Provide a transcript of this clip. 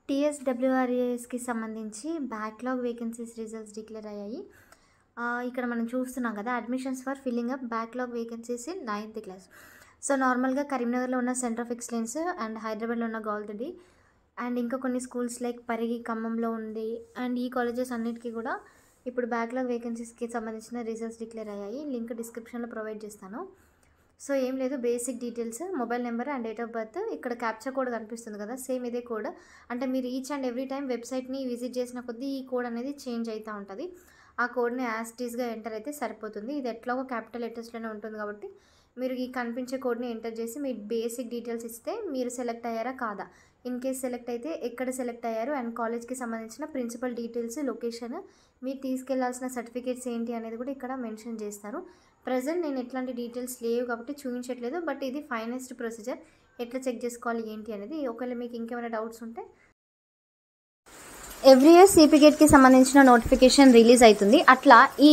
టీఎస్‌డబ్ల్యూఆర్‌ఏఎస్‌కి సంబంధించి backlog vacancies results declare అయ్యాయి. ఇక్కడ మనం చూస్తున్నాం కదా! Admissions for filling up backlog vacancies in 9th class. So, నార్మల్‌గా కరీంనగర్‌లో ఉన్న సెంటర్ ఆఫ్ ఎక్సలెన్స్ అండ్ హైదరాబాద్‌లో ఉన్న గౌల్రెడ్డి అండ్ ఇంకా కొన్ని స్కూల్స్ లైక్ పరిగి, ఖమ్మంలో ఉంది. అండ్ ఈ కాలేజెస్ అన్నిటికి కూడా ఇప్పుడు బ్యాక్‌లాగ్ వేకెన్సీస్‌కి సంబంధించిన రిజల్ట్స్ డిక్లేర్ అయ్యాయి. లింక్ డిస్క్రిప్షన్‌లో ప్రొవైడ్ చేస్తాను. సో, ఏం లేదు, basic details, mobile number and date of birth. ఇక్కడ క్యాప్చా కోడ్ కనిపిస్తుంది కదా! సేమ్ ఇదే కోడ్. అంటే మీరు ఈచ్ అండ్ ఎవ్రీ టైమ్ వెబ్‌సైట్‌ని విజిట్ చేసిన కొద్దీ ఈ కోడ్ అనేది చేంజ్ అయితా ఉంటది. ఆ కోడ్‌ని యాజ్ ఇట్ ఈస్‌గా ఎంటర్ అయితే సరిపోతుంది. ఇది ఎట్లాగో క్యాపిటల్ లెటర్స్‌లోనే ఉంటుంది కాబట్టి మీరు ఈ కనిపించే కోడ్‌ని ఎంటర్ చేసి మీ బేసిక్ డీటెయిల్స్ ఇస్తే మీరు సెలెక్ట్ అయ్యారా కాదా? ఇన్ కేస్ సెలెక్ట్ అయితే ఎక్కడ సెలెక్ట్ అయ్యారు అండ్ కాలేజ్‌కి సంబంధించిన ప్రిన్సిపల్ డీటెయిల్స్, లొకేషన్, మీరు తీసుకెళ్లాల్సిన సర్టిఫికేట్స్ ఏంటి అనేది కూడా ఇక్కడ మెన్షన్ చేస్తారు. ప్రెజెంట్ నేను ఎట్లాంటి డీటెయిల్స్ లేవు కాబట్టి చూపించట్లేదు. బట్ ఇది ఫైనెస్ట్ ప్రొసీజర్. ఎట్లా చెక్ చేసుకోవాలి ఏంటి అనేది. ఒకవేళ మీకు ఇంకేమైనా డౌట్స్ ఉంటే ఎవ్రీ ఇయర్ సిపి గేట్‌కి సంబంధించిన నోటిఫికేషన్ రిలీజ్ అవుతుంది. అట్లా ఈ